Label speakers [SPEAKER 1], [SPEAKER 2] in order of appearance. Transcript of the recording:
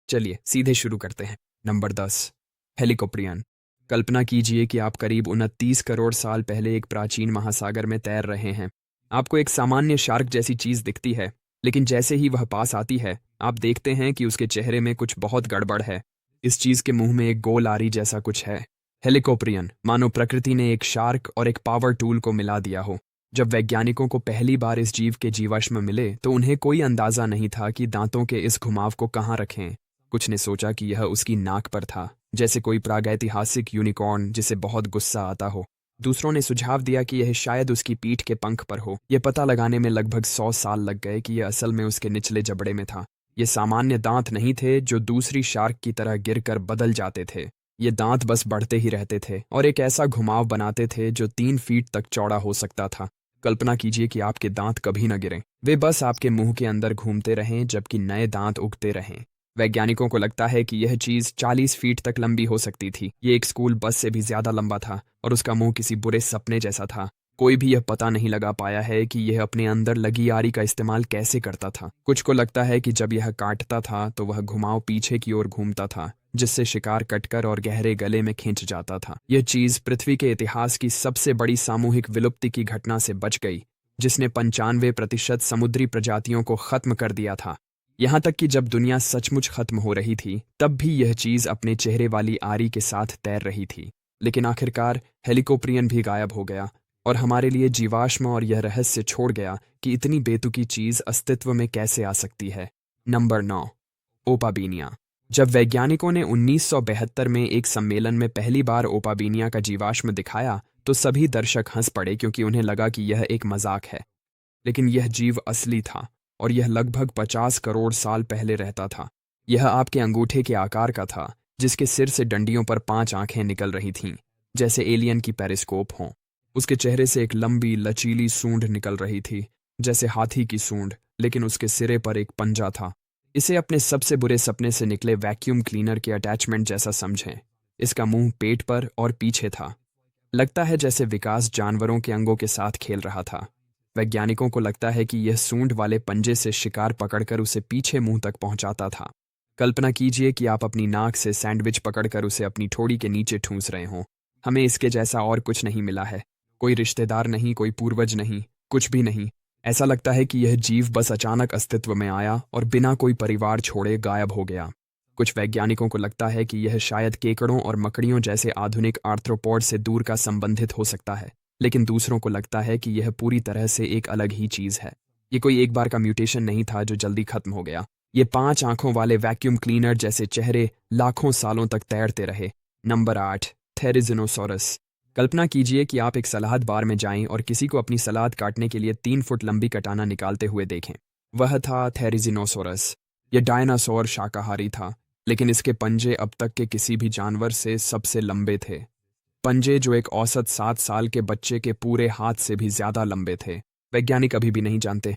[SPEAKER 1] चलिए सीधे शुरू करते हैं। नंबर 10, हेलिकोप्रियन। कल्पना कीजिए कि आप करीब 29 करोड़ साल पहले एक प्राचीन महासागर में तैर रहे हैं। आपको एक सामान्य शार्क जैसी चीज दिखती है, लेकिन जैसे ही वह पास आती है आप देखते हैं कि उसके चेहरे में कुछ बहुत गड़बड़ है। इस चीज के मुंह में एक गोल आरी जैसा कुछ है। हेलिकोप्रियन, मानो प्रकृति ने एक शार्क और एक पावर टूल को मिला दिया हो। जब वैज्ञानिकों को पहली बार इस जीव के जीवाश्म मिले तो उन्हें कोई अंदाजा नहीं था कि दांतों के इस घुमाव को कहाँ रखें। कुछ ने सोचा कि यह उसकी नाक पर था, जैसे कोई प्रागैतिहासिक यूनिकॉर्न जिसे बहुत गुस्सा आता हो। दूसरों ने सुझाव दिया कि यह शायद उसकी पीठ के पंख पर हो। यह पता लगाने में लगभग 100 साल लग गए कि यह असल में उसके निचले जबड़े में था। ये सामान्य दांत नहीं थे जो दूसरी शार्क की तरह गिरकर बदल जाते थे। ये दांत बस बढ़ते ही रहते थे और एक ऐसा घुमाव बनाते थे जो 3 फीट तक चौड़ा हो सकता था। कल्पना कीजिए कि आपके दांत कभी न गिरें, वे बस आपके मुंह के अंदर घूमते रहें जबकि नए दांत उगते रहें। वैज्ञानिकों को लगता है कि यह चीज 40 फीट तक लंबी हो सकती थी। ये एक स्कूल बस से भी ज्यादा लंबा था और उसका मुंह किसी बुरे सपने जैसा था। कोई भी यह पता नहीं लगा पाया है कि यह अपने अंदर लगी आरी का इस्तेमाल कैसे करता था। कुछ को लगता है कि जब यह काटता था तो वह घुमाव पीछे की ओर घूमता था, जिससे शिकार कटकर और गहरे गले में खींच जाता था। यह चीज पृथ्वी के इतिहास की सबसे बड़ी सामूहिक विलुप्ति की घटना से बच गई, जिसने 95% समुद्री प्रजातियों को खत्म कर दिया था। यहां तक कि जब दुनिया सचमुच खत्म हो रही थी तब भी यह चीज अपने चेहरे वाली आरी के साथ तैर रही थी। लेकिन आखिरकार हेलिकोप्रियन भी गायब हो गया और हमारे लिए जीवाश्म और यह रहस्य छोड़ गया कि इतनी बेतुकी चीज अस्तित्व में कैसे आ सकती है। नंबर 9, ओपाबीनिया। जब वैज्ञानिकों ने 1972 में एक सम्मेलन में पहली बार ओपाबीनिया का जीवाश्म दिखाया तो सभी दर्शक हंस पड़े, क्योंकि उन्हें लगा कि यह एक मजाक है। लेकिन यह जीव असली था और यह लगभग 50 करोड़ साल पहले रहता था। यह आपके अंगूठे के आकार का था, जिसके सिर से डंडियों पर 5 आंखें निकल रही थीं, जैसे एलियन की पेरिस्कोप हों। उसके चेहरे से एक लंबी लचीली सूंड निकल रही थी, जैसे हाथी की सूंड, लेकिन उसके सिरे पर एक पंजा था। इसे अपने सबसे बुरे सपने से निकले वैक्यूम क्लीनर के अटैचमेंट जैसा समझें। इसका मुंह पेट पर और पीछे था। लगता है जैसे विकास जानवरों के अंगों के साथ खेल रहा था। वैज्ञानिकों को लगता है कि यह सूंड वाले पंजे से शिकार पकड़कर उसे पीछे मुंह तक पहुंचाता था। कल्पना कीजिए कि आप अपनी नाक से सैंडविच पकड़कर उसे अपनी ठोड़ी के नीचे ठूंस रहे हों। हमें इसके जैसा और कुछ नहीं मिला है। कोई रिश्तेदार नहीं, कोई पूर्वज नहीं, कुछ भी नहीं। ऐसा लगता है कि यह जीव बस अचानक अस्तित्व में आया और बिना कोई परिवार छोड़े गायब हो गया। कुछ वैज्ञानिकों को लगता है कि यह शायद केकड़ों और मकड़ियों जैसे आधुनिक आर्थ्रोपॉड से दूर का संबंधित हो सकता है, लेकिन दूसरों को लगता है कि यह पूरी तरह से एक अलग ही चीज है। ये कोई एक बार का म्यूटेशन नहीं था जो जल्दी खत्म हो गया। ये 5 आंखों वाले वैक्यूम क्लीनर जैसे चेहरे लाखों सालों तक तैरते रहे। नंबर 8, थेरिजिनोसॉरस। कल्पना कीजिए कि आप एक सलाद बार में जाएं और किसी को अपनी सलाद काटने के लिए 3 फुट लंबी कटाना निकालते हुए देखें। वह था थेरिजिनोसॉरस। यह डायनासोर शाकाहारी था, लेकिन इसके पंजे अब तक के किसी भी जानवर से सबसे लंबे थे। पंजे जो एक औसत 7 साल के बच्चे के पूरे हाथ से भी ज्यादा लंबे थे। वैज्ञानिक अभी भी नहीं जानते